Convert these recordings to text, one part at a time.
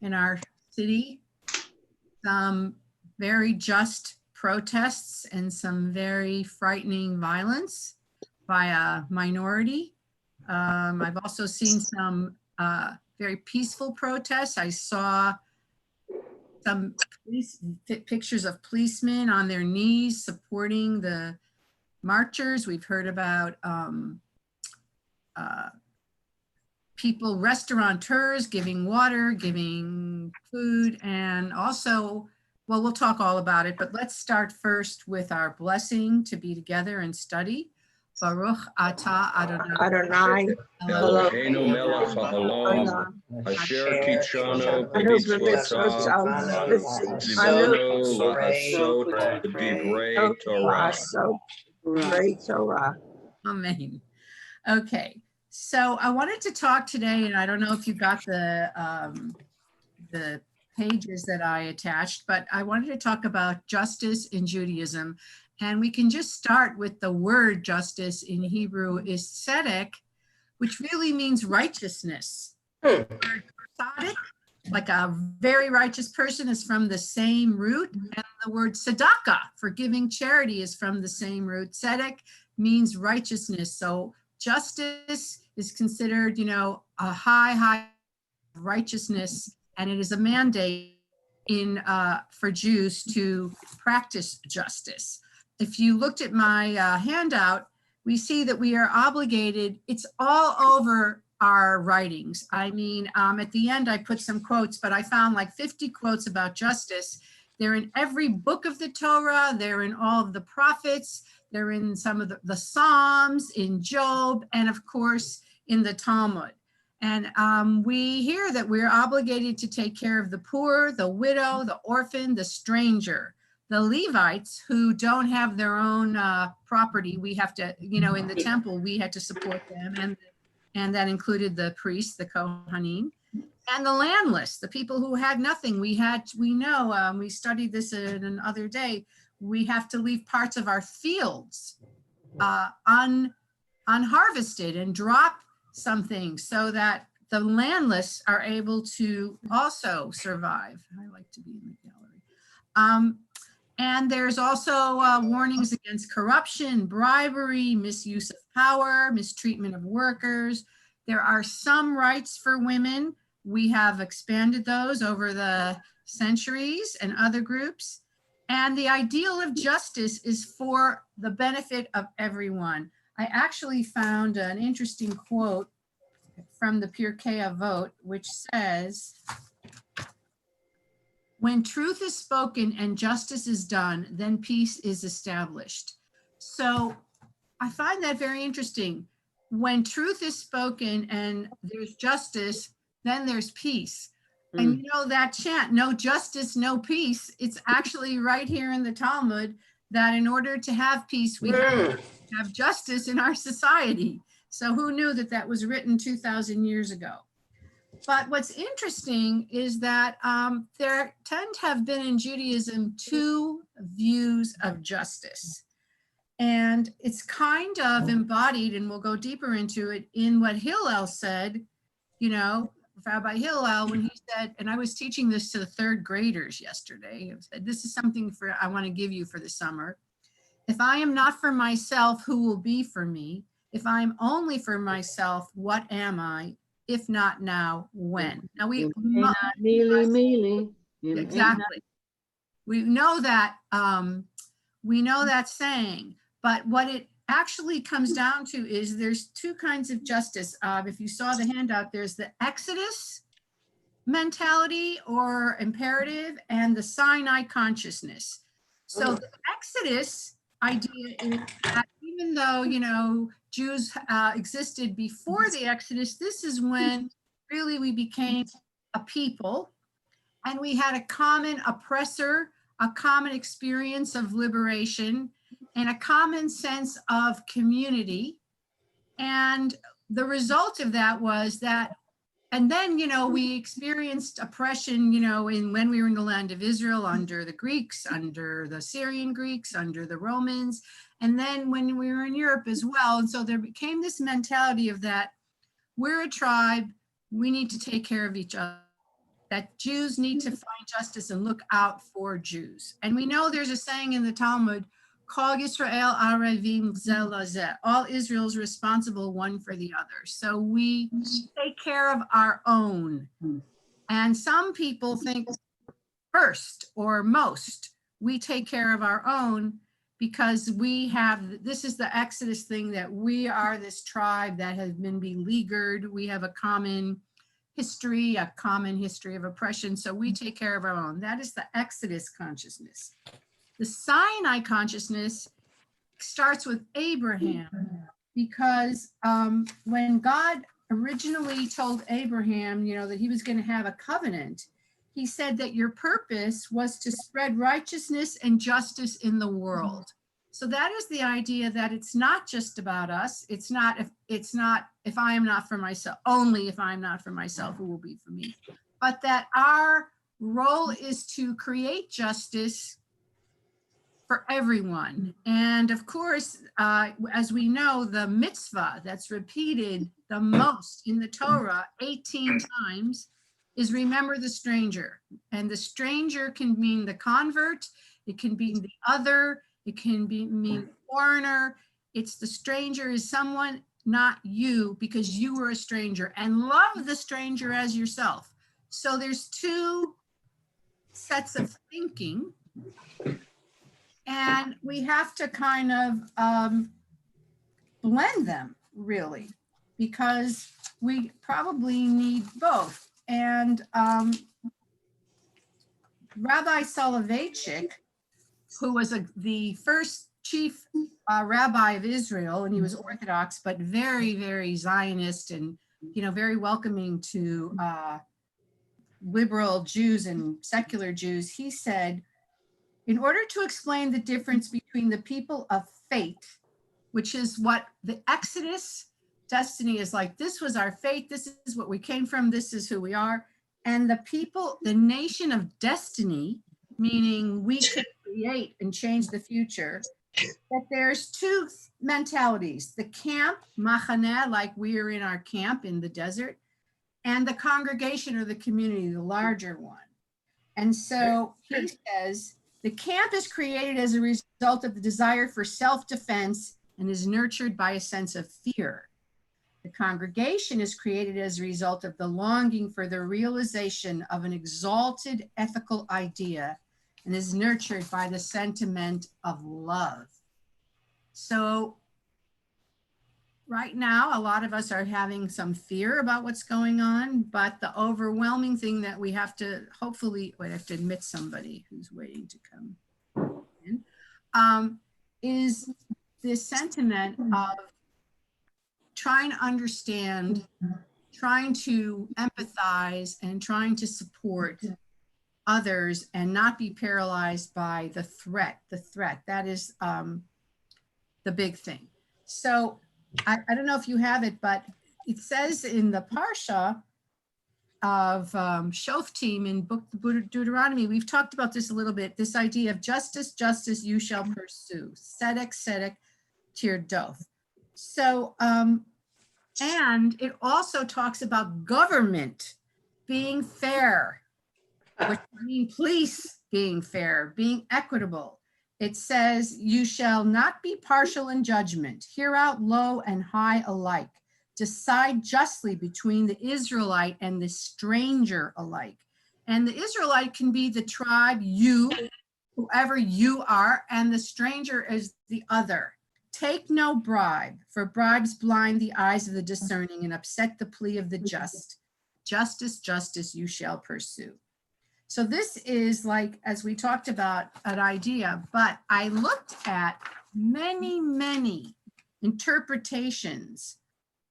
in our city, some very just protests and some very frightening violence by a minority. I've also seen some very peaceful protests. I saw some pictures of policemen on their knees supporting the marchers. We've heard about people, restaurateurs giving water, giving food, and also, well, we'll talk all about it, but let's start first with our blessing to be together and study. Baruch atah Adonai Eloheinu melech haolam, asher kitshanu b'mitzvotav, tzivanu la'asot divrei Torah. Amen. Okay, so I wanted to talk today, and I don't know if you got the pages that I attached, but I wanted to talk about justice in Judaism. And we can just start with the word justice in Hebrew is tzedek, which really means righteousness. Tzaddik, like a very righteous person, is from the same root. And the word tzedakah, for giving charity, is from the same root. Tzedek means righteousness. So justice is considered, you know, a high righteousness. And it is a mandate for Jews to practice justice. If you looked at my handout, we see that we are obligated. It's all over our writings. I mean, at the end, I put some quotes, but I found like 50 quotes about justice. They're in every book of the Torah. They're in all of the prophets. They're in some of the Psalms, in Job, and of course, in the Talmud. And we hear that we're obligated to take care of the poor, the widow, the orphan, the stranger. The Levites who don't have their own property, we have to, you know, in the temple, we had to support them. And that included the priests, the Kohanim, and the landless, the people who had nothing. We know, we studied this in another day, we have to leave parts of our fields unharvested and drop something so that the landless are able to also survive. I like to be in the gallery. And there's also warnings against corruption, bribery, misuse of power, mistreatment of workers. There are some rights for women. We have expanded those over the centuries and other groups. And the ideal of justice is for the benefit of everyone. I actually found an interesting quote from the Pirkei Avot, which says, "When truth is spoken and justice is done, then peace is established." So I find that very interesting. When truth is spoken and there's justice, then there's peace. And you know that chant, no justice, no peace, it's actually right here in the Talmud that in order to have peace, we have to have justice in our society. So who knew that that was written 2,000 years ago? But what's interesting is that there tend to have been in Judaism two views of justice. And it's kind of embodied, and we'll go deeper into it, in what Hillel said, you know, Rabbi Hillel, when he said, and I was teaching this to the third graders yesterday, I said, this is something I want to give you for the summer. If I am not for myself, who will be for me? If I am only for myself, what am I? If not now, when? Now exactly. We know that saying, but what it actually comes down to is there's two kinds of justice. If you saw the handout, there's the Exodus mentality or imperative and the cyanide consciousness. So the Exodus idea is that even though, you know, Jews existed before the Exodus, this is when really we became a people and we had a common oppressor, a common experience of liberation, and a common sense of community. And the result of that was that, and then, you know, we experienced oppression, you know, when we were in the land of Israel under the Greeks, under the Syrian Greeks, under the Romans, and then when we were in Europe as well. And so there became this mentality of that we're a tribe, we need to take care of each other. that Jews need to find justice and look out for Jews. And we know there's a saying in the Talmud, Kol Yisrael arevim ze lazeh. All Israel is responsible one for the other. So we take care of our own. And some people think first or most, we take care of our own because we have, this is the Exodus thing, that we are this tribe that has been beleaguered. We have a common history of oppression. So we take care of our own. That is the Exodus consciousness. The Sinai consciousness starts with Abraham, because when God originally told Abraham, that he was going to have a covenant, he said that your purpose was to spread righteousness and justice in the world. So that is the idea that it's not just about us. It's not if I am not for myself, only if I'm not for myself, who will be for me. But that our role is to create justice for everyone. And of course, as we know, the mitzvah that's repeated the most in the Torah, 18 times, is remember the stranger. And the stranger can mean the convert, it can be the other, it can mean foreigner. It's the stranger is someone, not you, because you were a stranger, and love the stranger as yourself. So there's two sets of thinking, and we have to kind of blend them, really, because we probably need both. And Rabbi Soloveitchik, who was the first chief rabbi of Israel, and he was Orthodox, but very, very Zionist, and very welcoming to liberal Jews and secular Jews. He said, in order to explain the difference between the people of faith, which is what the Exodus destiny is like, this was our faith, this is what we came from, this is who we are, and the people, the nation of destiny, meaning we can create and change the future, that there's two mentalities: the camp, machaneh, like we are in our camp in the desert, and the congregation or the community, the larger one. And so he says, the camp is created as a result of the desire for self-defense and is nurtured by a sense of fear. The congregation is created as a result of the longing for the realization of an exalted ethical idea and is nurtured by the sentiment of love. So right now, a lot of us are having some fear about what's going on, but the overwhelming thing that we have to hopefully, wait, I have to admit somebody who's waiting to come in, is this sentiment of trying to understand, trying to empathize, and trying to support others and not be paralyzed by the threat. That is the big thing. So I don't know if you have it, but it says in the Parsha of Shoftim in book Deuteronomy, we've talked about this a little bit, this idea of justice, justice you shall pursue. Tzedek, tzedek, tirdof. So, and it also talks about government being fair, which means police being fair, being equitable. It says, you shall not be partial in judgment, hear out low and high alike, decide justly between the Israelite and the stranger alike. And the Israelite can be the tribe, you, whoever you are, and the stranger is the other. Take no bribe, for bribes blind the eyes of the discerning and upset the plea of the just. Justice, justice you shall pursue. So this is, like, as we talked about, an idea, but I looked at many interpretations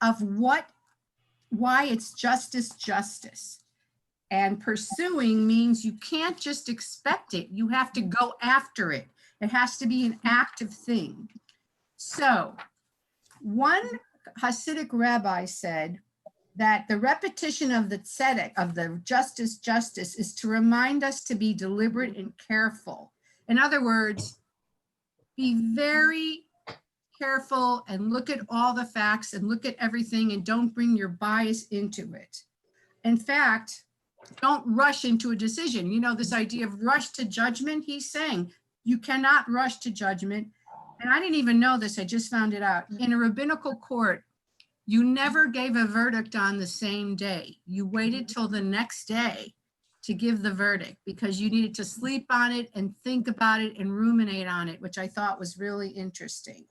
of why it's justice, justice. And pursuing means you can't just expect it. You have to go after it. It has to be an active thing. So one Hasidic rabbi said that the repetition of the tzedek, of the justice, justice, is to remind us to be deliberate and careful. In other words, be very careful and look at all the facts and look at everything and don't bring your bias into it. In fact, don't rush into a decision. You know, this idea of rush to judgment, he's saying you cannot rush to judgment. And I didn't even know this, I just found it out. In a rabbinical court, you never gave a verdict on the same day. You waited till the next day to give the verdict because you needed to sleep on it and think about it and ruminate on it, which I thought was really interesting.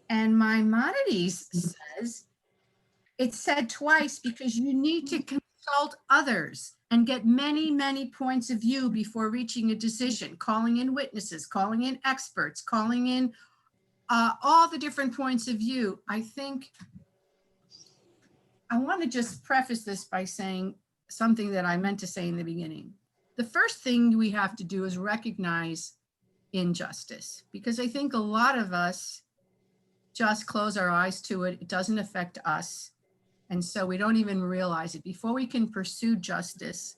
And Maimonides says, it's said twice because you need to consult others and get many, many points of view before reaching a decision, calling in witnesses, calling in experts, calling in all the different points of view. I think I want to just preface this by saying something that I meant to say in the beginning. The first thing we have to do is recognize injustice, because I think a lot of us just close our eyes to it. It doesn't affect us. And so we don't even realize it. Before we can pursue justice,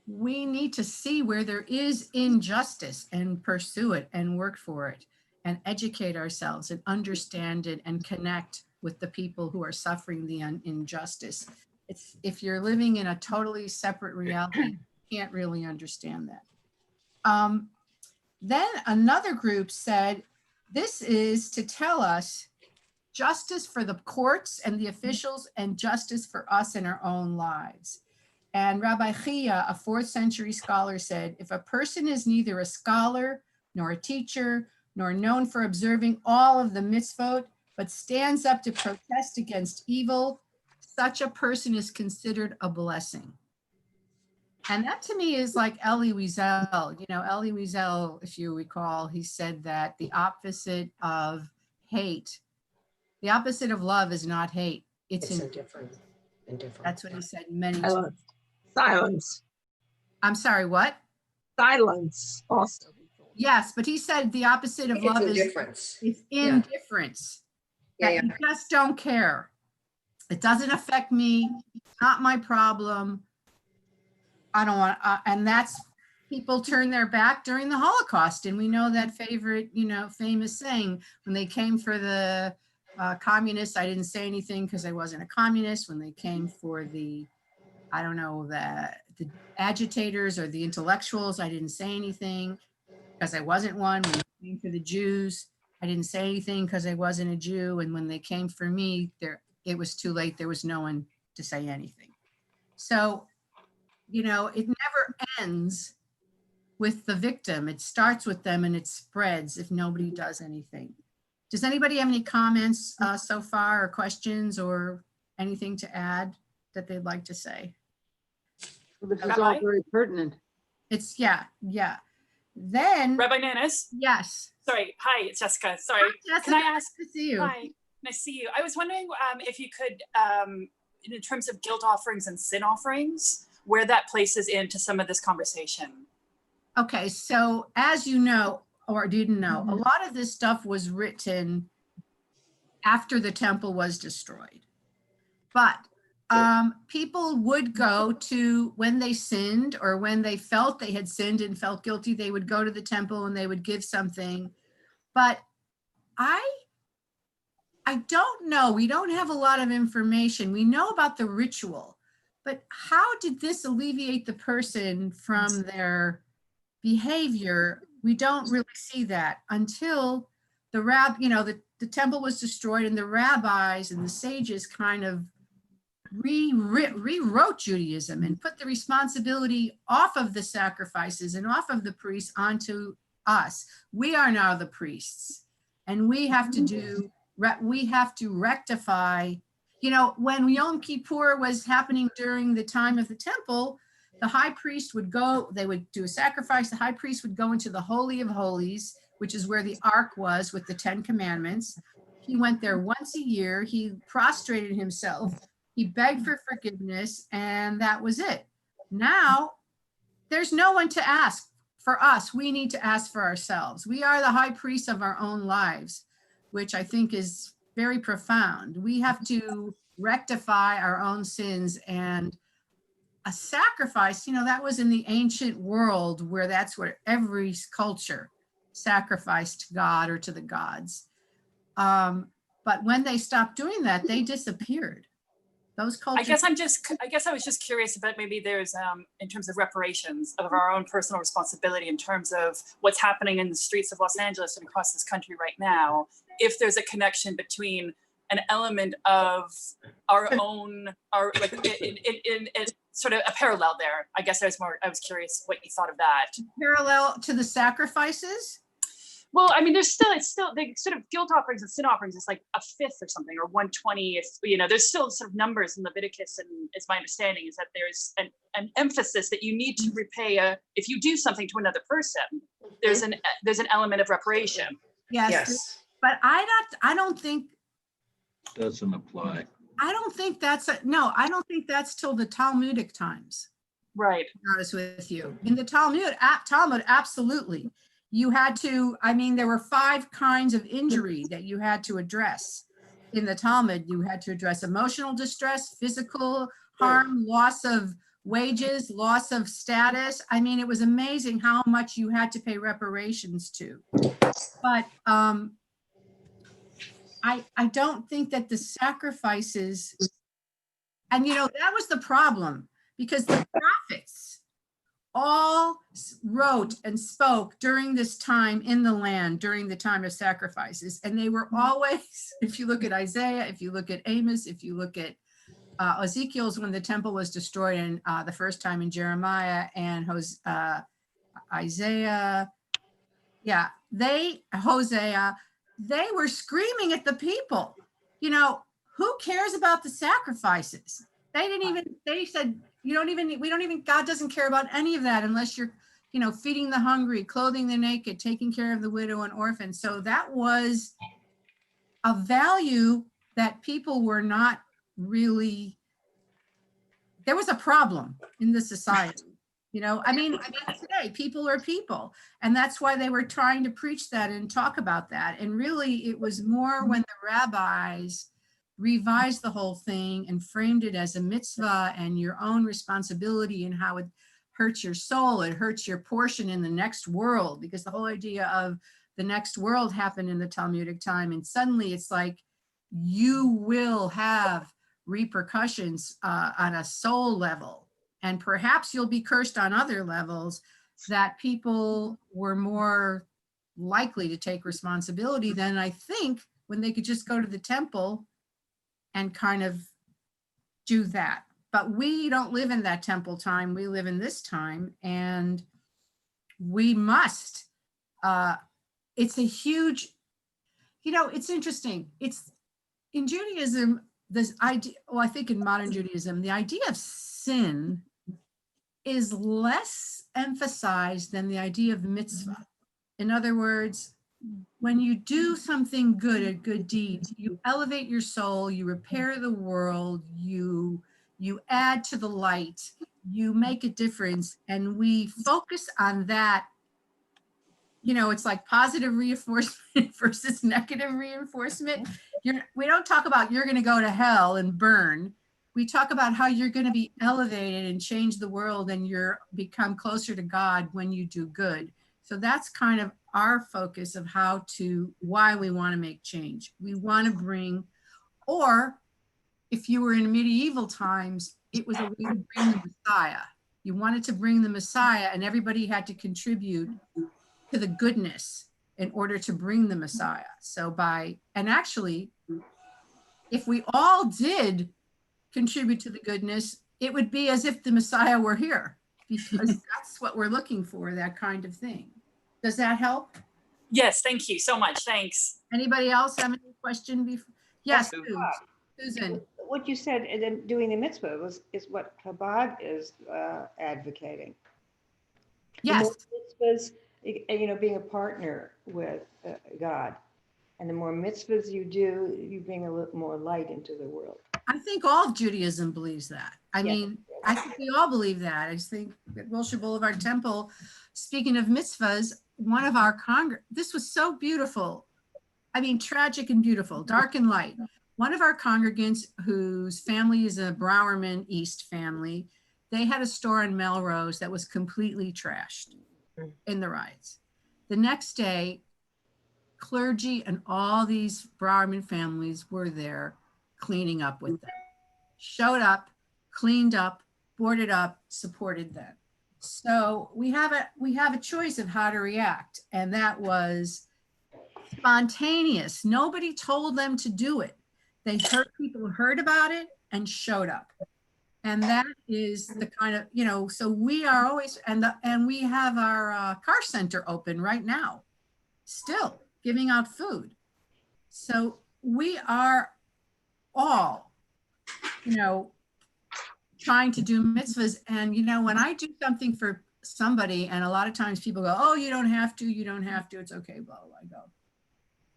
we need to see where there is injustice and pursue it and work for it and educate ourselves and understand it and connect with the people who are suffering the injustice. It's, if you're living in a totally separate reality, you can't really understand that. Then another group said, this is to tell us justice for the courts and the officials and justice for us in our own lives. And Rabbi Chia, a 4th century scholar, said, if a person is neither a scholar nor a teacher, nor known for observing all of the mitzvot, but stands up to protest against evil, such a person is considered a blessing. And that to me is like Elie Wiesel. You know, Elie Wiesel, if you recall, he said that the opposite of hate, the opposite of love is not hate. It's indifference. That's what he said many times. Silence. I'm sorry, what? Silence also. Yes, but he said the opposite of love is indifference. It's indifference. Yeah. That you just don't care. It doesn't affect me. It's not my problem. I don't want, and that's, people turn their back during the Holocaust. And we know that favorite, you know, famous saying, when they came for the communists, I didn't say anything because I wasn't a communist. When they came for the, I don't know, the agitators or the intellectuals, I didn't say anything because I wasn't one. When they came for the Jews, I didn't say anything because I wasn't a Jew. And when they came for me, it was too late. There was no one to say anything. So, you know, it never ends with the victim. It starts with them and it spreads if nobody does anything. Does anybody have any comments so far, or questions or anything to add that they'd like to say? This is all very pertinent. It's, yeah. Then. Rabbi Nanus? Yes. Sorry, hi, it's Jessica. Sorry. Hi, Jessica. Can I ask? Nice to see you. Hi, nice to see you. I was wondering if you could, in terms of guilt offerings and sin offerings, where that places into some of this conversation. Okay, so as you know, or didn't know, a lot of this stuff was written after the temple was destroyed. But people would go to, when they sinned or when they felt they had sinned and felt guilty, they would go to the temple and they would give something. But I don't know, we don't have a lot of information. We know about the ritual, but how did this alleviate the person from their behavior? We don't really see that until the temple was destroyed and the rabbis and the sages kind of rewrote Judaism and put the responsibility off of the sacrifices and off of the priests onto us. We are now the priests, and we have to rectify. You know, when Yom Kippur was happening during the time of the temple, the high priest would go, they would do a sacrifice. The high priest would go into the Holy of Holies, which is where the Ark was with the 10 Commandments. He went there once a year. He prostrated himself. He begged for forgiveness, and that was it. Now, there's no one to ask for us. We need to ask for ourselves. We are the high priests of our own lives, which I think is very profound. We have to rectify our own sins, and a sacrifice, you know, that was in the ancient world where that's where every culture sacrificed to God or to the gods. But when they stopped doing that, they disappeared. Those I cultures. guess I was just curious about maybe there's, in terms of reparations of our own personal responsibility in terms of what's happening in the streets of Los Angeles and across this country right now, if there's a connection between an element of our own, like in sort of a parallel there. I guess I was curious what you thought of that. Parallel to the sacrifices? Well, I mean, it's still the sort of guilt offerings and sin offerings is like a fifth or something, or 1/20. If there's still sort of numbers in Leviticus, and it's my understanding is that there's an emphasis that you need to repay if you do something to another person. There's an element of reparation. Yes. But I don't think. Doesn't apply. I don't think that's I don't think that's till the Talmudic times. Right. To be honest with you, in the Talmud, absolutely. You had to, there were 5 kinds of injury that you had to address in the Talmud. You had to address emotional distress, physical harm, loss of wages, loss of status. It was amazing how much you had to pay reparations to. But I don't think that the sacrifices, and that was the problem, because the prophets all wrote and spoke during this time in the land, during the time of sacrifices. And they were always, if you look at Isaiah, if you look at Amos, if you look at Ezekiel's when the temple was destroyed in the first time in Jeremiah, and Isaiah, Hosea, they were screaming at the people, who cares about the sacrifices? They said, God doesn't care about any of that unless you're, feeding the hungry, clothing the naked, taking care of the widow and orphan. So that was a value that people were not really, there was a problem in the society. Today people are people, and that's why they were trying to preach that and talk about that. And really it was more when the rabbis revised the whole thing and framed it as a mitzvah and your own responsibility, and how it hurts your soul, it hurts your portion in the next world, because the whole idea of the next world happened in the Talmudic time. And suddenly it's like, you will have repercussions on a soul level, and perhaps you'll be cursed on other levels, that people were more likely to take responsibility than I think when they could just go to the temple and kind of do that. But we don't live in that temple time. We live in this time, and we must. It's a huge, it's interesting. It's in Judaism, this idea, I think in modern Judaism, the idea of sin is less emphasized than the idea of mitzvah. In other words, when you do something good, a good deed, you elevate your soul, you repair the world, you add to the light, you make a difference, and we focus on that. It's like positive reinforcement versus negative reinforcement. We don't talk about you're going to go to hell and burn. We talk about how you're going to be elevated and change the world, and become closer to God when you do good. So that's kind of our focus of why we want to make change. We want to bring, or if you were in medieval times, it was a way to bring the Messiah. You wanted to bring the Messiah, and everybody had to contribute to the goodness in order to bring the Messiah. And actually, if we all did contribute to the goodness, it would be as if the Messiah were here, because that's what we're looking for, that kind of thing. Does that help? Yes, thank you so much. Thanks. Anybody else have any question before? Yes, Susan. What you said, and then doing the mitzvah is what Chabad is advocating. Yes. The more mitzvahs, being a partner with God, and the more mitzvahs you do, you bring a little more light into the world. I think all of Judaism believes that. I think we all believe that. I just think at Wilshire Boulevard Temple, speaking of mitzvahs, one of our this was so beautiful. Tragic and beautiful, dark and light. One of our congregants, whose family is a Browerman East family, they had a store in Melrose that was completely trashed in the riots. The next day, clergy and all these Browerman families were there cleaning up with them. showed up, cleaned up, boarded up, supported them. So we have a choice of how to react, and that was spontaneous. Nobody told them to do it. People heard about it and showed up. And that is the kind of, so we are always, and we have our car center open right now, still giving out food. So we are all, trying to do mitzvahs. And, when I do something for somebody, and a lot of times people go, oh, you don't have to, it's okay, blah, blah, I go,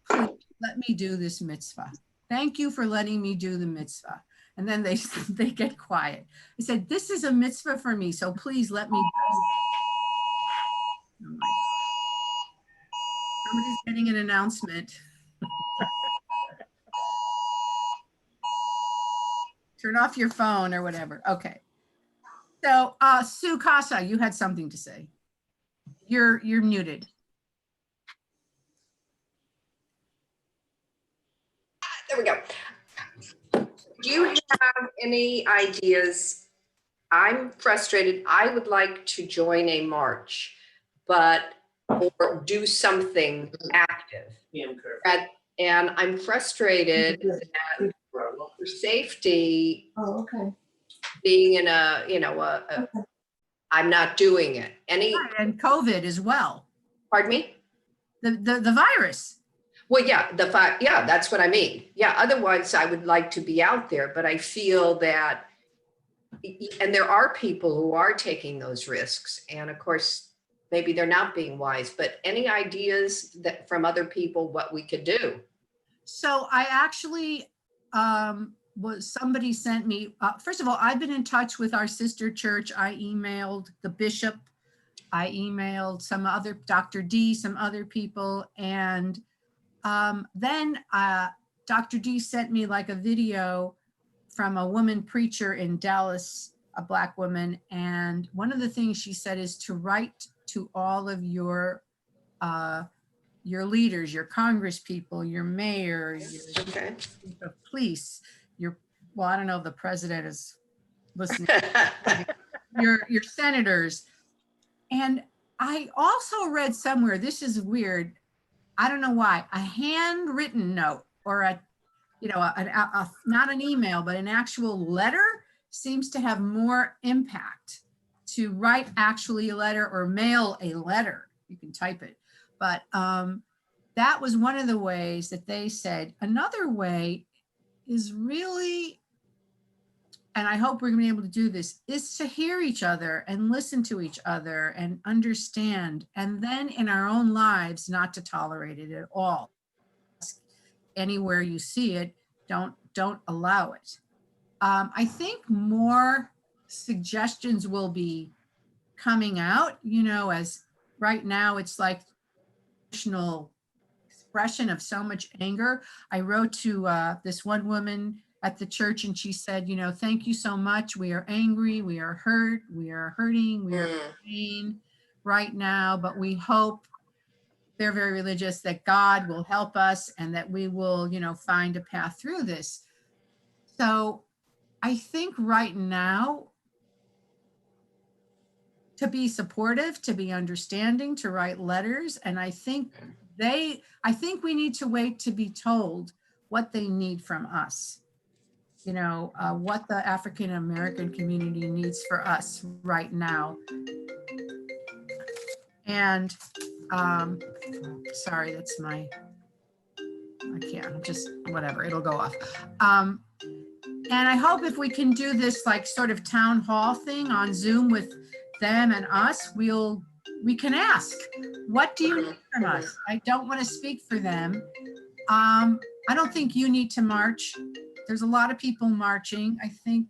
please let me do this mitzvah. Thank you for letting me do the mitzvah. And then they get quiet. I said, this is a mitzvah for me, so please let me. Oh my. Somebody's getting an announcement. Turn off your phone or whatever. Okay. So Sue Casa, you had something to say. You're muted. There we go. Do you have any ideas? I'm frustrated. I would like to join a march, or do something active. And I'm frustrated that for safety, being in I'm not doing it. And COVID as well. Pardon me? The virus. Well, yeah, that's what I mean. Yeah, otherwise I would like to be out there, but I feel that, and there are people who are taking those risks. And of course, maybe they're not being wise, but any ideas that from other people, what we could do? So I actually, somebody sent me, first of all, I've been in touch with our sister church. I emailed the bishop. I emailed Dr. D, some other people. And then Dr. D sent me like a video from a woman preacher in Dallas, a Black woman. And one of the things she said is to write to all of your leaders, your Congress people, your mayor, your police, well, I don't know if the president is listening, your senators. And I also read somewhere, this is weird, I don't know why, a handwritten note or not an email, but an actual letter seems to have more impact. To write actually a letter or mail a letter, you can type it. But that was one of the ways that they said. Another way is really, and I hope we're gonna be able to do this, is to hear each other and listen to each other and understand. And then in our own lives, not to tolerate it at all. Anywhere you see it, don't allow it. I think more suggestions will be coming out, as right now it's like emotional expression of so much anger. I wrote to this one woman at the church and she said, thank you so much. We are angry, we are hurt, we are hurting, we are in pain right now, but we hope, they're very religious, that God will help us and that we will, find a path through this. So I think right now, to be supportive, to be understanding, to write letters. And I think we need to wait to be told what they need from us. What the African-American community needs for us right now. And sorry, that's I can't, just whatever, it'll go off. And I hope if we can do this like sort of town hall thing on Zoom with them and us, we can ask, what do you need from us? I don't want to speak for them. I don't think you need to march. There's a lot of people marching. I think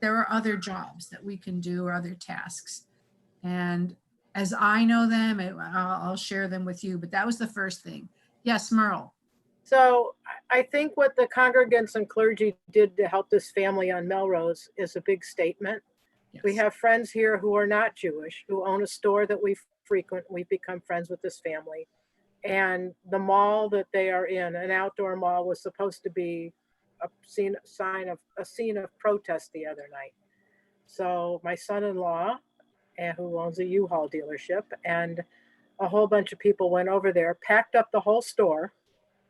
there are other jobs that we can do or other tasks. And as I know them, I'll share them with you, but that was the first thing. Yes, Merle. So I think what the congregants and clergy did to help this family on Melrose is a big statement. Yes. We have friends here who are not Jewish, who own a store that we frequent. We've become friends with this family. And the mall that they are in, an outdoor mall, was supposed to be a scene of protest the other night. So my son-in-law, who owns a U-Haul dealership, and a whole bunch of people went over there, packed up the whole store,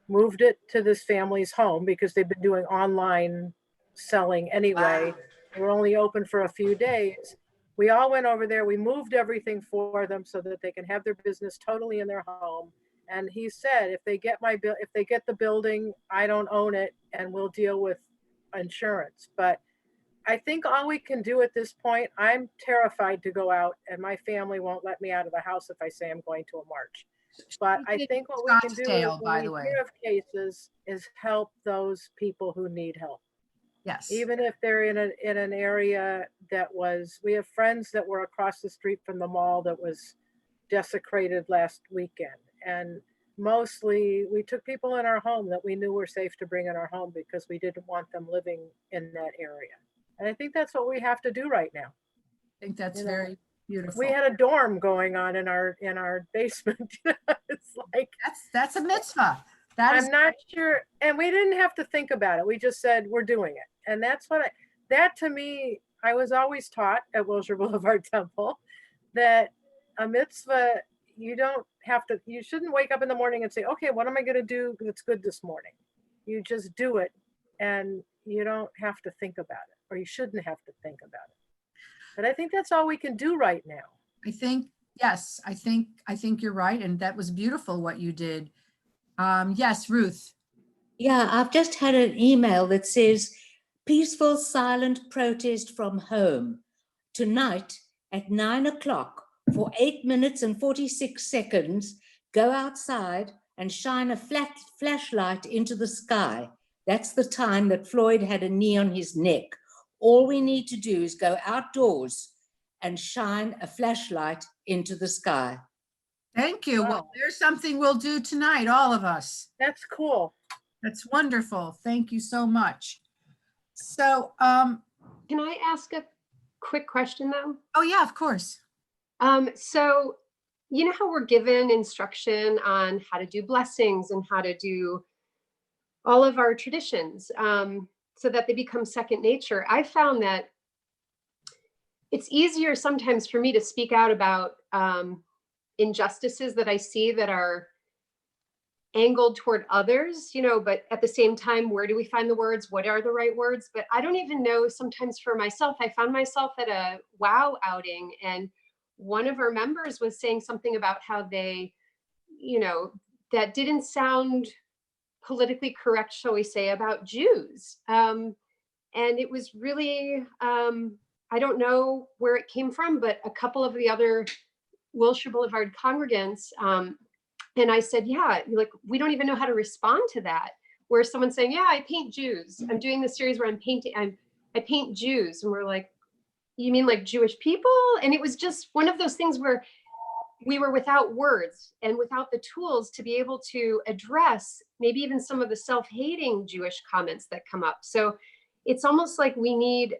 moved it to this family's home because they've been doing online selling anyway. They were only open for a few days. We all went over there. We moved everything for them so that they can have their business totally in their home. And he said, if they get the building, I don't own it, and we'll deal with insurance. But I think all we can do at this point, I'm terrified to go out, and my family won't let me out of the house if I say I'm going to a march. But I think what we can do is, Scottsdale, by when the we way. hear of cases, is help those people who need help. Yes. Even if they're in an area we have friends that were across the street from the mall that was desecrated last weekend. And mostly we took people in our home that we knew were safe to bring in our home because we didn't want them living in that area. And I think that's what we have to do right now. I think that's You know, very beautiful. We had a dorm going on in our basement. It's like, that's a mitzvah. I'm not sure. And we didn't have to think about it. We just said, we're doing it. And that's that to me, I was always taught at Wilshire Boulevard Temple that a mitzvah, you shouldn't wake up in the morning and say, okay, what am I going to do that's good this morning? You just do it, and you don't have to think about it, or you shouldn't have to think about it. But I think that's all we can do right now. I think, yes, I think you're right. And that was beautiful what you did. Yes, Ruth. Yeah, I've just had an email that says, peaceful silent protest from home tonight at 9 o'clock for 8 minutes and 46 seconds. Go outside and shine a flashlight into the sky. That's the time that Floyd had a knee on his neck. All we need to do is go outdoors and shine a flashlight into the sky. Thank you. Wow. Well, there's something we'll do tonight, all of us. That's cool. That's wonderful. Thank you so much. So, Can I ask a quick question though? oh yeah, of course. So you know how we're given instruction on how to do blessings and how to do all of our traditions so that they become second nature. I found that it's easier sometimes for me to speak out about injustices that I see that are angled toward others, but at the same time, where do we find the words? What are the right words? But I don't even know sometimes for myself. I found myself at a WOW outing, and one of our members was saying something about how they, that didn't sound politically correct, shall we say, about Jews. And it was really, I don't know where it came from, but a couple of the other Wilshire Boulevard congregants, and I said, yeah, we don't even know how to respond to that. Where someone's saying, yeah, I paint Jews. I'm doing this series where I paint Jews. And we're like, you mean like Jewish people? And it was just one of those things where we were without words and without the tools to be able to address maybe even some of the self-hating Jewish comments that come up. So it's almost like we need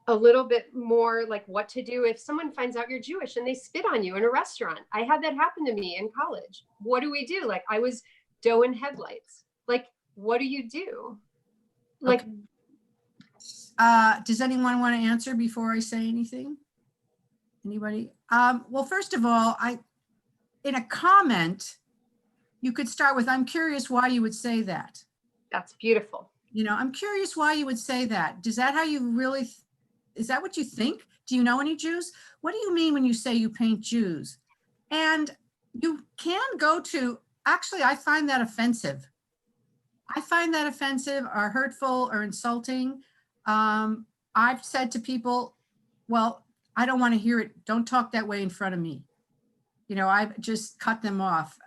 a little bit more like what to do if someone finds out you're Jewish and they spit on you in a restaurant. I had that happen to me in college. What do we do? Like I was doe in headlights. Like, what do you do? Like, Okay. Does anyone want to answer before I say anything? Anybody? Well, first of all, in a comment, you could start with, I'm curious why you would say that. that's beautiful. I'm curious why you would say that. Is that how you really, is that what you think? Do you know any Jews? What do you mean when you say you paint Jews? And you can go to, actually, I find that offensive. I find that offensive or hurtful or insulting. I've said to people, well, I don't want to hear it. Don't talk that way in front of me. I've just cut them off.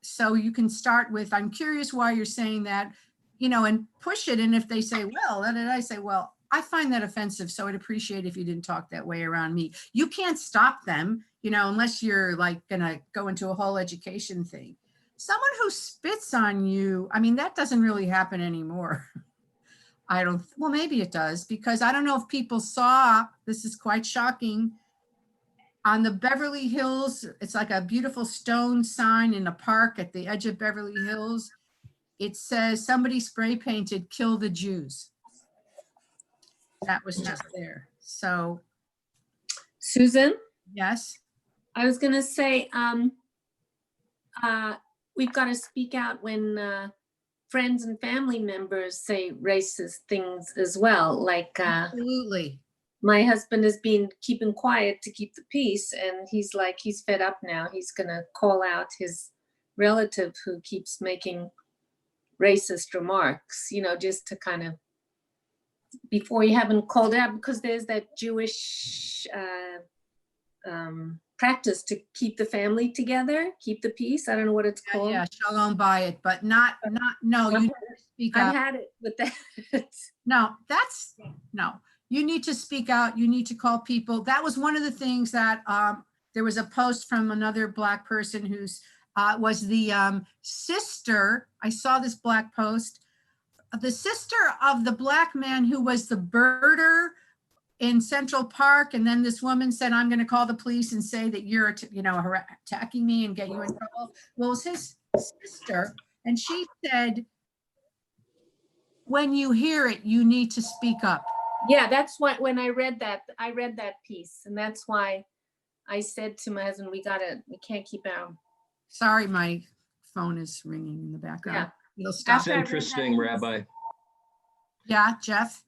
So you can start with, I'm curious why you're saying that, and push it. And if they say, well, then I say, well, I find that offensive. So I'd appreciate if you didn't talk that way around me. You can't stop them, unless you're like going to go into a whole education thing. Someone who spits on you, that doesn't really happen anymore. Well, maybe it does, because I don't know if people saw, this is quite shocking, on the Beverly Hills, it's like a beautiful stone sign in a park at the edge of Beverly Hills. it says somebody spray painted, "Kill the Jews." That was just there. So, Susan, yes, I was gonna say, we've got to speak out when friends and family members say racist things as well. Like absolutely. my husband has been keeping quiet to keep the peace, and he's like, he's fed up now. He's gonna call out his relative who keeps making racist remarks, you know, just to kind of, before you have him called out, because there's that Jewish practice to keep the family together, keep the peace. I don't know what it's called. Yeah, shalom bayit, but no, you need to speak I've out. had it with that. No, you need to speak out. You need to call people. That was one of the things that there was a post from another Black person who's was the sister. I saw this Black post. The sister of the Black man who was the birder in Central Park. And then this woman said, "I'm going to call the police and say that you're, attacking me and get you in trouble." Well, it was his sister. And she said, when you hear it, you need to speak up. Yeah, that's what, when I read that piece. And that's why I said to my husband, we can't keep out. Sorry, my phone is ringing in the background. Yeah. It'll stop. It's interesting, Rabbi. Yeah, Jeff?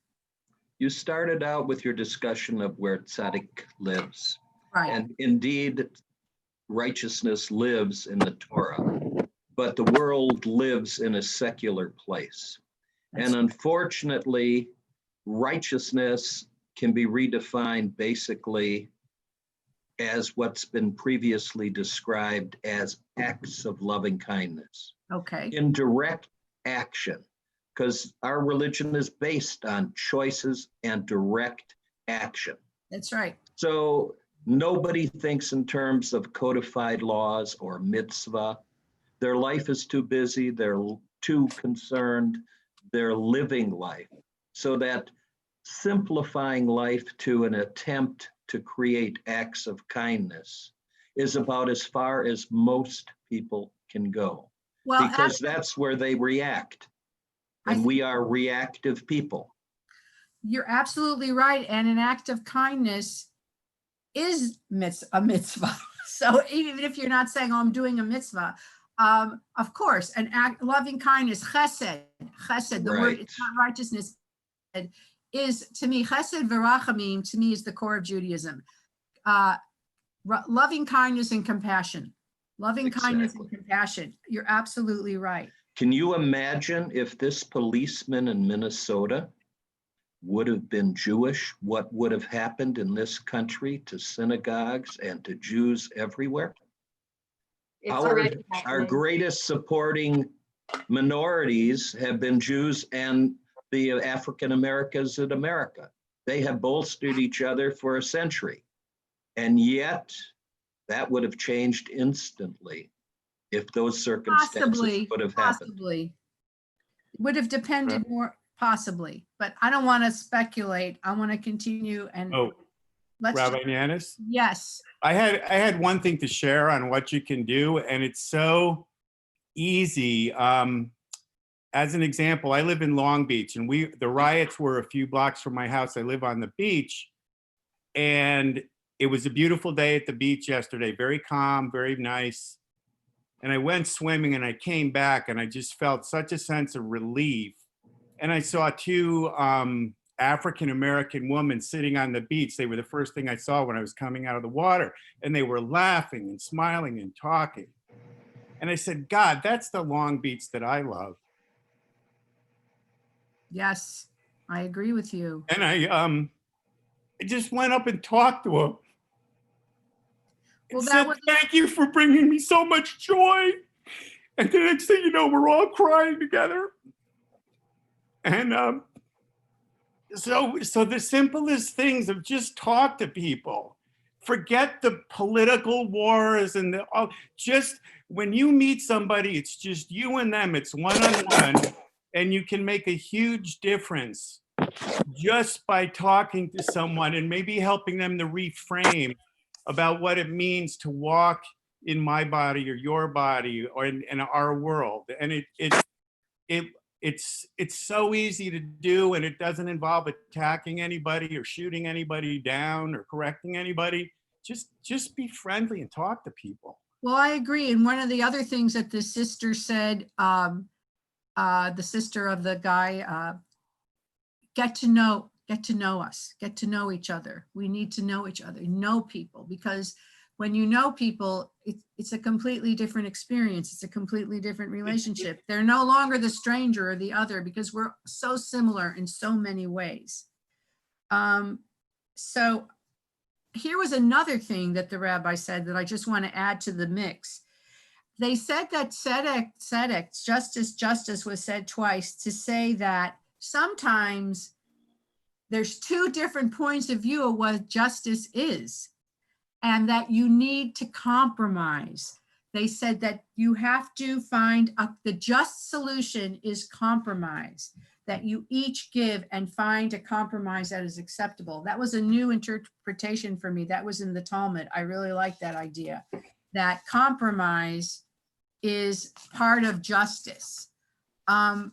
You started out with your discussion of where tzaddik lives. Right. And indeed, righteousness lives in the Torah, but the world lives in a secular place. And unfortunately, righteousness can be redefined basically as what's been previously described as acts of loving kindness. Okay. In direct action, because our religion is based on choices and direct action. That's right. So nobody thinks in terms of codified laws or mitzvah. Their life is too busy, they're too concerned, they're living life. So that simplifying life to an attempt to create acts of kindness is about as far as most people can go. Well, because that's where they react. And we are reactive people. You're absolutely right. And an act of kindness is a mitzvah. So even if you're not saying, "Oh, I'm doing a mitzvah," of course, an act, loving kindness, chesed, the word, it's not righteousness, is to me, chesed v'rachamim, to me is the core of Judaism. Loving kindness and compassion. Loving kindness and compassion. You're absolutely right. Can you imagine if this policeman in Minnesota would have been Jewish, what would have happened in this country to synagogues and to Jews everywhere? Our greatest supporting minorities have been Jews and the African Americans in America. They have bolstered each other for a century. And yet that would have changed instantly if those circumstances would have happened. Possibly. Would have depended more, possibly, but I don't want to speculate. I want to continue and Rabbi Nanus? Yes. I had one thing to share on what you can do, and it's so easy. As an example, I live in Long Beach, and the riots were a few blocks from my house. I live on the beach, and it was a beautiful day at the beach yesterday, very calm, very nice. And I went swimming and I came back and I just felt such a sense of relief. And I saw two African-American women sitting on the beach. They were the first thing I saw when I was coming out of the water. And they were laughing and smiling and talking. And I said, God, that's the Long Beach that I love. Yes, I agree with you. And I just went up and talked to him. Well, said, thank you for bringing me so much joy. And the next thing you know, we're all crying together. And so the simplest things of just talk to people. Forget the political wars and just when you meet somebody, it's just you and them. It's one-on-one, and you can make a huge difference just by talking to someone and maybe helping them to reframe about what it means to walk in my body or your body or in our world. And it's so easy to do, and it doesn't involve attacking anybody or shooting anybody down or correcting anybody. Just be friendly and talk to people. Well, I agree. And one of the other things that the sister said, the sister of the guy, get to know us, get to know each other. We need to know each other, know people, because when you know people, it's a completely different experience. It's a completely different relationship. They're no longer the stranger or the other, because we're so similar in so many ways. So here was another thing that the rabbi said that I just want to add to the mix. They said that tzedek, justice was said twice to say that sometimes there's two different points of view of what justice is, and that you need to compromise. They said that you have to find the just solution is compromise, that you each give and find a compromise that is acceptable. That was a new interpretation for me. That was in the Talmud. I really like that idea, that compromise is part of justice. And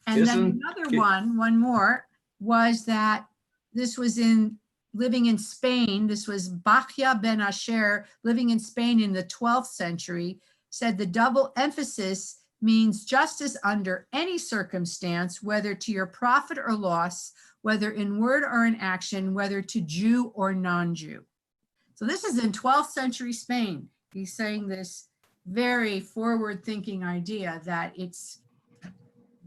then another one more was that this was in living in Spain. This was Bachya ben Asher, living in Spain in the 12th century, said the double emphasis means justice under any circumstance, whether to your profit or loss, whether in word or in action, whether to Jew or non-Jew. So this is in 12th century Spain. He's saying this very forward-thinking idea that it's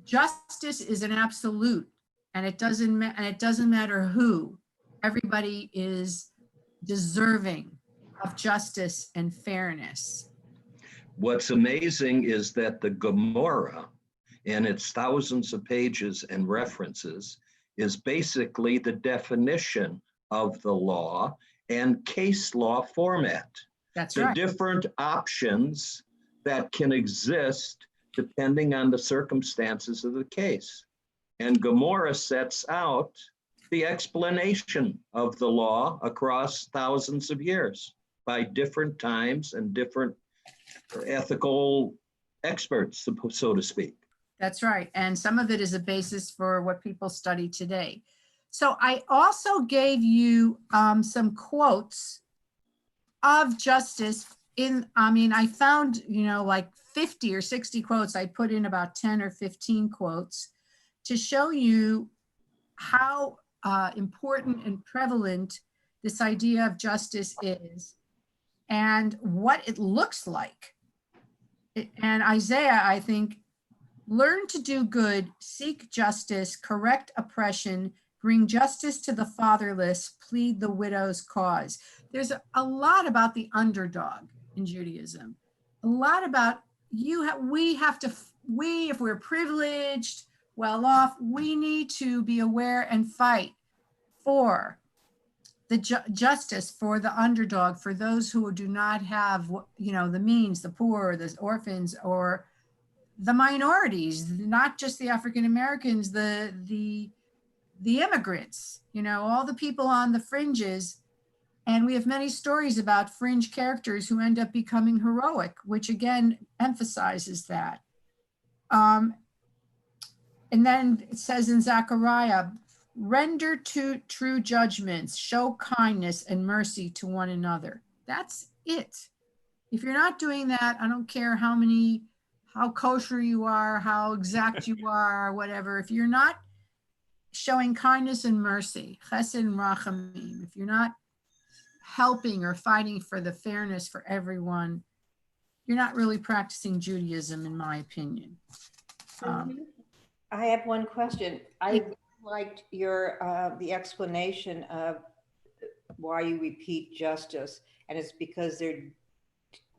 justice is an absolute, and it doesn't matter who. Everybody is deserving of justice and fairness. What's amazing is that the Gemara, in its thousands of pages and references, is basically the definition of the law and case law format. That's the right. different options that can exist depending on the circumstances of the case. And Gemara sets out the explanation of the law across thousands of years by different times and different ethical experts, so to speak. That's right. And some of it is a basis for what people study today. So I also gave you some quotes of justice I found, like 50 or 60 quotes. I put in about 10 or 15 quotes to show you how important and prevalent this idea of justice is and what it looks like. And Isaiah, I think, learn to do good, seek justice, correct oppression, bring justice to the fatherless, plead the widow's cause. There's a lot about the underdog in Judaism. A lot about if we're privileged, well off, we need to be aware and fight for the justice for the underdog, for those who do not have, the means, the poor, the orphans, or the minorities, not just the African Americans, the immigrants, all the people on the fringes. And we have many stories about fringe characters who end up becoming heroic, which again emphasizes that. And then it says in Zechariah, render to true judgments, show kindness and mercy to one another. That's it. If you're not doing that, I don't care how kosher you are, how exact you are, or whatever. If you're not showing kindness and mercy, chesed and rachamim, if you're not helping or fighting for the fairness for everyone, you're not really practicing Judaism, in my opinion. I have one question. I liked your the explanation of why you repeat justice, and it's because there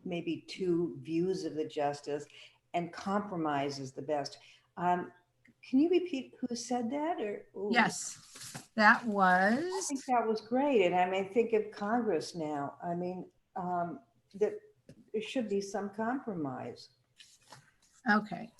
maybe two views of the justice, and compromise is the best. Can you repeat who said that? Yes, that was. I think that was great, and I think of Congress now. That there should be some compromise. Okay.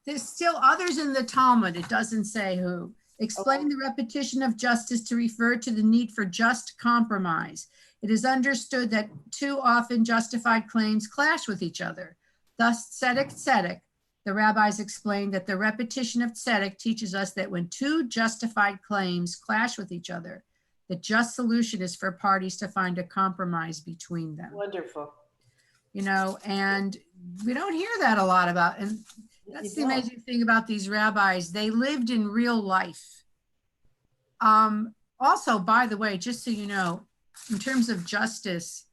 There's still others in the Talmud. It doesn't say who. Explain the repetition of justice to refer to the need for just compromise. It is understood that too often justified claims clash with each other. Thus, tzedek, the rabbis explained that the repetition of tzedek teaches us that when two justified claims clash with each other, the just solution is for parties to find a compromise between them. Wonderful. You know, and we don't hear that a lot about, and that's the amazing thing about these rabbis. They lived in real life. Also, by the way, just so you know, in terms of justice,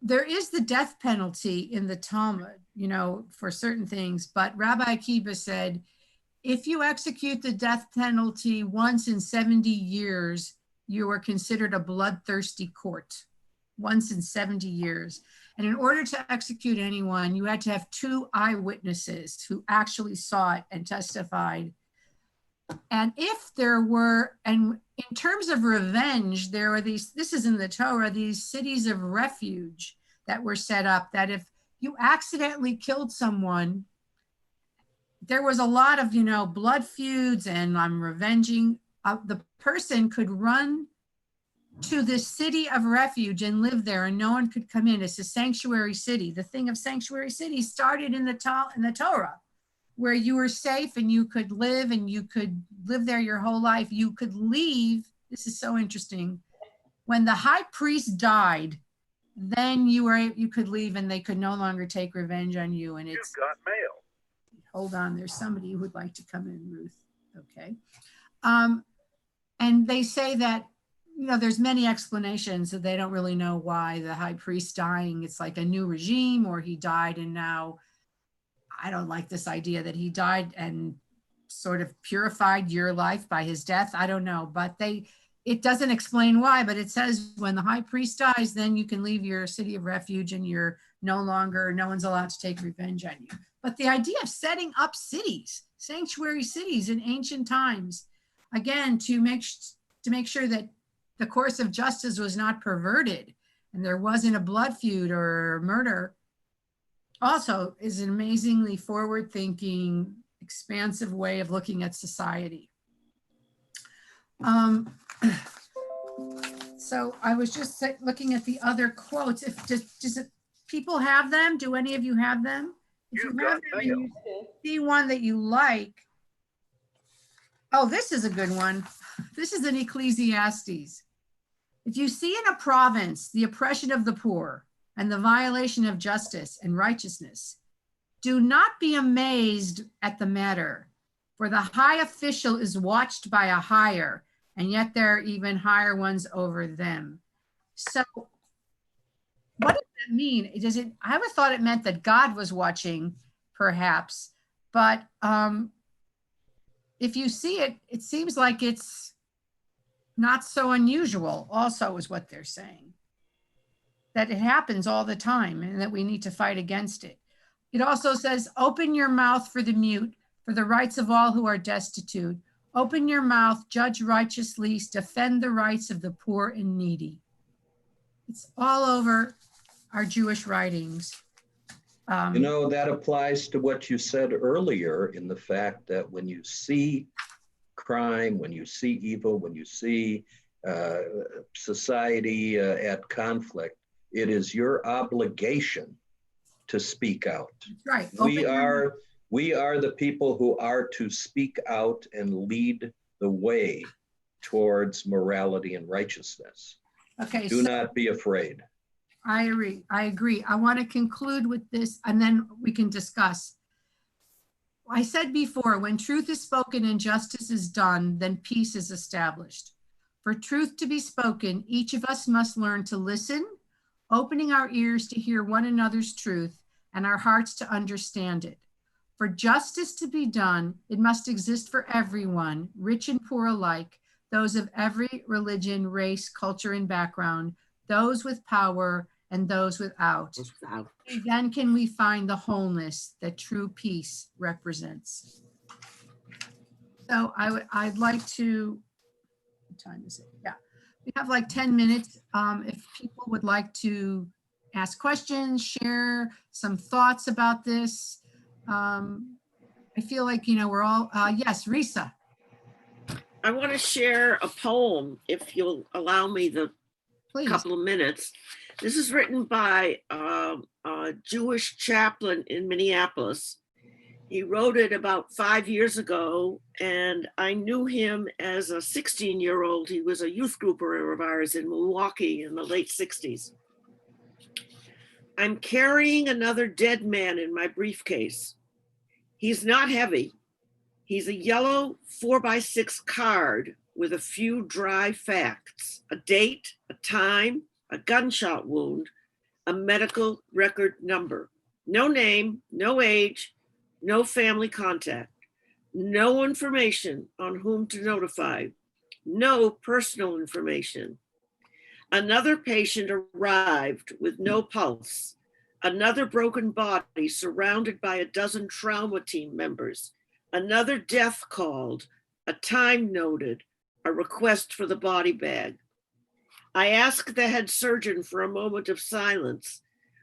there is the death penalty in the Talmud, you know, for certain things, but Rabbi Akiva said, if you execute the death penalty once in 70 years, you are considered a bloodthirsty court, once in 70 years. And in order to execute anyone, you had to have 2 eyewitnesses who actually saw it and testified. And if there were, and in terms of revenge, there were these, this is in the Torah, these cities of refuge that were set up, that if you accidentally killed someone, there was a lot of, you know, blood feuds and I'm revenging. The person could run to this city of refuge and live there and no one could come in. It's a sanctuary city. The thing of sanctuary city started in the Torah, where you were safe and you could live there your whole life. You could leave. This is so interesting. When the high priest died, then you could leave and they could no longer take revenge on you. And it's, you've got mail. Hold on, there's somebody who would like to come in, Ruth. Okay. And they say that, you know, there's many explanations that they don't really know why the high priest dying, it's like a new regime or he died and now, I don't like this idea that he died and sort of purified your life by his death. I don't know, but it doesn't explain why, but it says when the high priest dies, then you can leave your city of refuge and you're no one's allowed to take revenge on you. But the idea of setting up cities, sanctuary cities in ancient times, again, to make sure that the course of justice was not perverted and there wasn't a blood feud or murder, also is an amazingly forward-thinking, expansive way of looking at society. So I was just looking at the other quotes. Does people have them? Do any of you have them? If you have them and you see one that you like. Oh, this is a good one. This is in Ecclesiastes. If you see in a province the oppression of the poor and the violation of justice and righteousness, do not be amazed at the matter, for the high official is watched by a higher, and yet there are even higher ones over them. So what does that mean? I always thought it meant that God was watching, perhaps, but if you see it, it seems like it's not so unusual, also is what they're saying. That it happens all the time and that we need to fight against it. It also says, open your mouth for the mute, for the rights of all who are destitute. Open your mouth, judge righteously, defend the rights of the poor and needy. It's all over our Jewish writings. You know, that applies to what you said earlier in the fact that when you see crime, when you see evil, when you see society at conflict, it is your obligation to speak out. Right. We are the people who are to speak out and lead the way towards morality and righteousness. Okay. Do not be afraid. I agree. I want to conclude with this and then we can discuss. I said before, when truth is spoken and justice is done, then peace is established. For truth to be spoken, each of us must learn to listen, opening our ears to hear one another's truth and our hearts to understand it. For justice to be done, it must exist for everyone, rich and poor alike, those of every religion, race, culture, and background, those with power and those without. Then can we find the wholeness that true peace represents. So I'd like to, what time is it? Yeah, we have like 10 minutes. If people would like to ask questions, share some thoughts about this. I feel like, you know, we're all, yes, Risa. I want to share a poem, if you'll allow me the Please. Couple of minutes. This is written by a Jewish chaplain in Minneapolis, He wrote it about 5 years ago, and I knew him as a 16-year-old. He was a youth grouper of ours in Milwaukee in the late 60s. I'm carrying another dead man in my briefcase. He's not heavy. He's a yellow 4x6 card with a few dry facts, a date, a time, a gunshot wound, a medical record number. No name, no age, no family contact, no information on whom to notify, no personal information. Another patient arrived with no pulse, another broken body surrounded by a dozen trauma team members, another death called, a time noted, a request for the body bag. I asked the head surgeon for a moment of silence.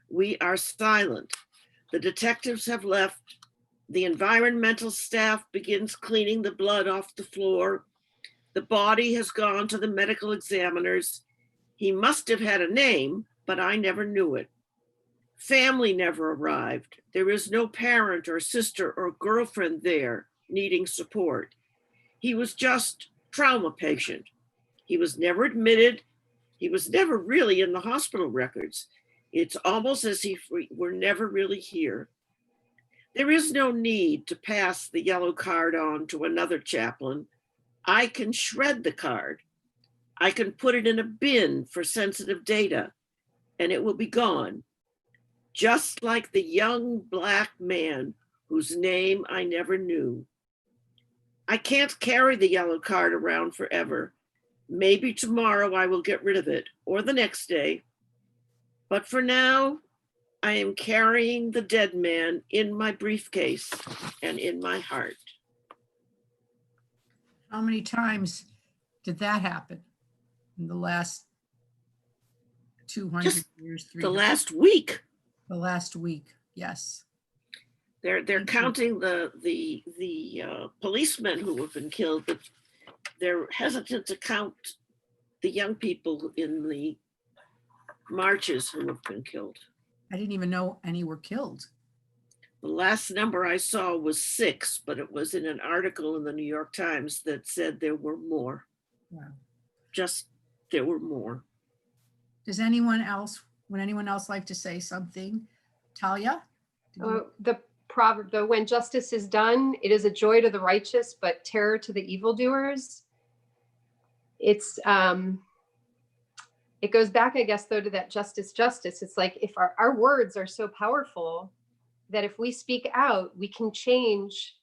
We are silent. The detectives have left. The environmental staff begins cleaning the blood off the floor. The body has gone to the medical examiners. He must have had a name, but I never knew it. Family never arrived. There is no parent or sister or girlfriend there needing support. He was just trauma patient. He was never admitted. He was never really in the hospital records. It's almost as if we were never really here. There is no need to pass the yellow card on to another chaplain. I can shred the card. I can put it in a bin for sensitive data, and it will be gone. Just like the young Black man whose name I never knew. I can't carry the yellow card around forever. Maybe tomorrow I will get rid of it, or the next day. But for now, I am carrying the dead man in my briefcase and in my heart. How many times did that happen in the last 200 Just years? the last week. The last week, yes. They're counting the policemen who have been killed, but they're hesitant to count the young people in the marches who have been killed. I didn't even know any were killed. The last number I saw was 6, but it was in an article in the New York Times that said there were more. Wow. Just there were more. Would anyone else like to say something? Talia? The proverb, though, when justice is done, it is a joy to the righteous, but terror to the evildoers. It's, it goes back, I guess, though, to that justice. It's like if our words are so powerful that if we speak out, we can change,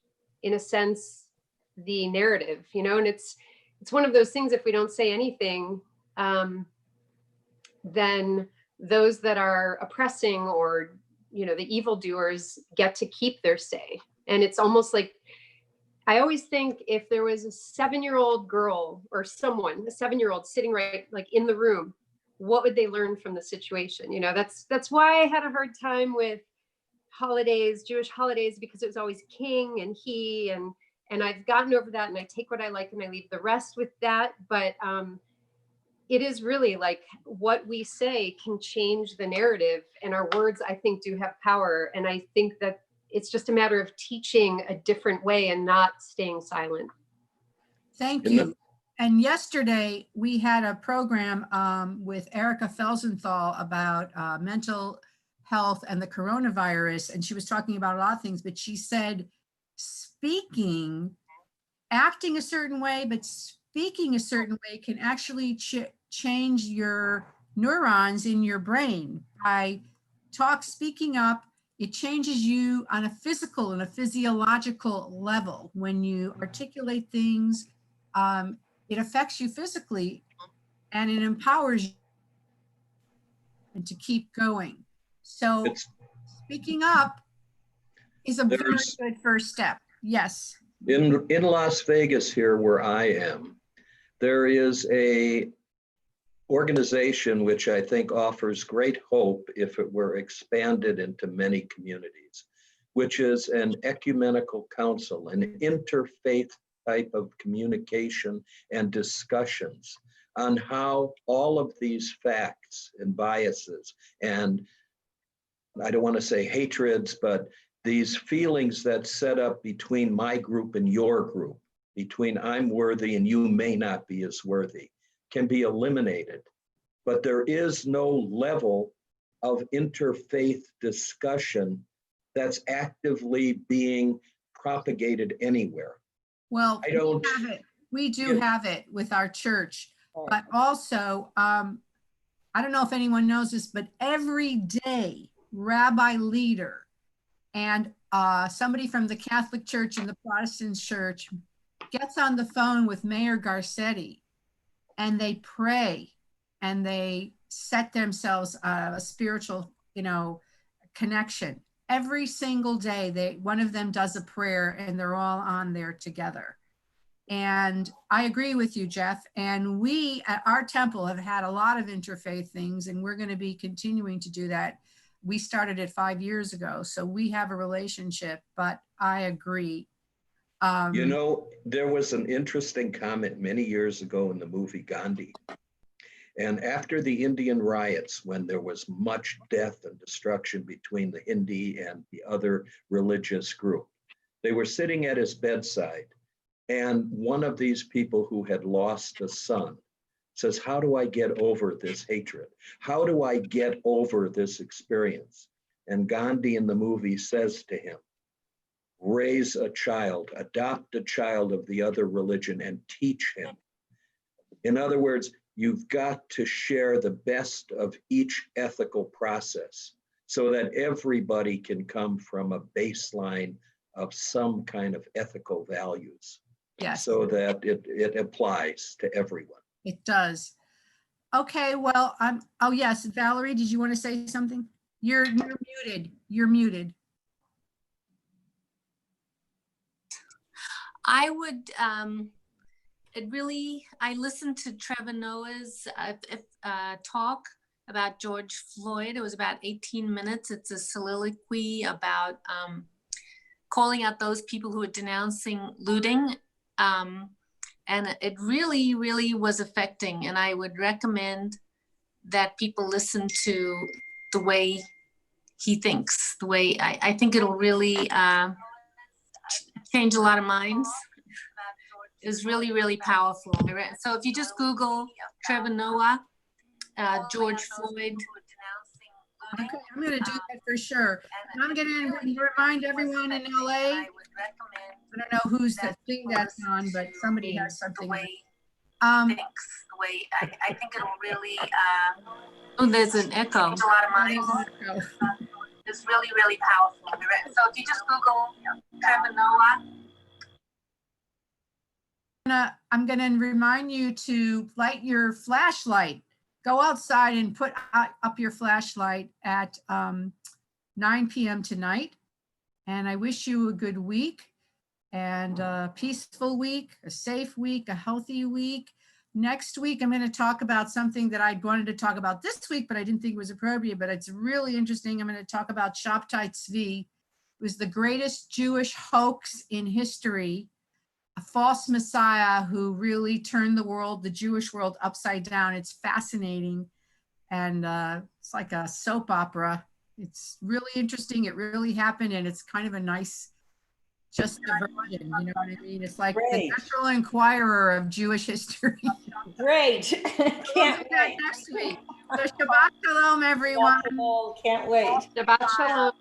in a sense, the narrative, and it's one of those things, if we don't say anything, then those that are oppressing or, the evildoers get to keep their say. And it's almost like, I always think if there was a 7-year-old girl or someone, a 7-year-old sitting right like in the room, what would they learn from the situation? That's why I had a hard time with holidays, Jewish holidays, because it was always king and he, and I've gotten over that, and I take what I like and I leave the rest with that. But it is really like what we say can change the narrative, and our words, I think, do have power. And I think that it's just a matter of teaching a different way and not staying silent. Thank you. And yesterday we had a program with Erica Felsenthal about mental health and the coronavirus. And she was talking about a lot of things, but she said, acting a certain way, but speaking a certain way can actually change your neurons in your brain. By speaking up, it changes you on a physical and a physiological level. When you articulate things, it affects you physically, and it empowers you to keep going. So speaking up is a very good first step. Yes. In Las Vegas here, where I am, there is a organization which I think offers great hope if it were expanded into many communities, which is an ecumenical council, an interfaith type of communication and discussions on how all of these facts and biases, and I don't want to say hatreds, but these feelings that set up between my group and your group, between I'm worthy and you may not be as worthy, can be eliminated. But there is no level of interfaith discussion that's actively being propagated anywhere. Well, I don't- we do have it with our church, but also, I don't know if anyone knows this, but every day, rabbi leader and somebody from the Catholic Church and the Protestant Church gets on the phone with Mayor Garcetti, and they pray and they set themselves a spiritual, connection. Every single day, one of them does a prayer, and they're all on there together. And I agree with you, Jeff. And we at our temple have had a lot of interfaith things, and we're going to be continuing to do that. We started it 5 years ago, so we have a relationship, but I agree. There was an interesting comment many years ago in the movie Gandhi. And after the Indian riots, when there was much death and destruction between the Hindi and the other religious group, they were sitting at his bedside. And one of these people who had lost a son says, how do I get over this hatred? How do I get over this experience? And Gandhi in the movie says to him, raise a child, adopt a child of the other religion and teach him. In other words, you've got to share the best of each ethical process so that everybody can come from a baseline of some kind of ethical values. Yes. So that it applies to everyone. It does. Okay, well, oh yes, Valerie, did you want to say something? You're muted. You're muted. I would, I listened to Trevor Noah's talk about George Floyd. It was about 18 minutes. It's a soliloquy about calling out those people who are denouncing looting. And it really, really was affecting. And I would recommend that people listen to the way he thinks, the way I think it'll really change a lot of minds. It was really, really powerful. So if you just Google Trevor Noah, George Floyd. Okay, I'm going to do that for sure. And I'm going to remind everyone in LA. I don't know who's the thing that's on, but somebody has something. I think it'll really. Oh, there's an echo. A lot of minds. It's really, really powerful. So if you just Google Trevor Noah. I'm going to remind you to light your flashlight. Go outside and put up your flashlight at 9 p.m. tonight. And I wish you a good week and a peaceful week, a safe week, a healthy week. Next week, I'm going to talk about something that I wanted to talk about this week, but I didn't think it was appropriate, but it's really interesting. I'm going to talk about Shabtai Tzvi. It was the greatest Jewish hoax in history, a false messiah who really turned the Jewish world upside down. It's fascinating. And it's like a soap opera. It's really interesting. It really happened. And it's kind of a nice, just diversion, you know what I mean? It's like the National Enquirer of Jewish history. Great. Can't wait. Next week. So Shabbat Shalom, everyone. Can't wait. Shabbat Shalom.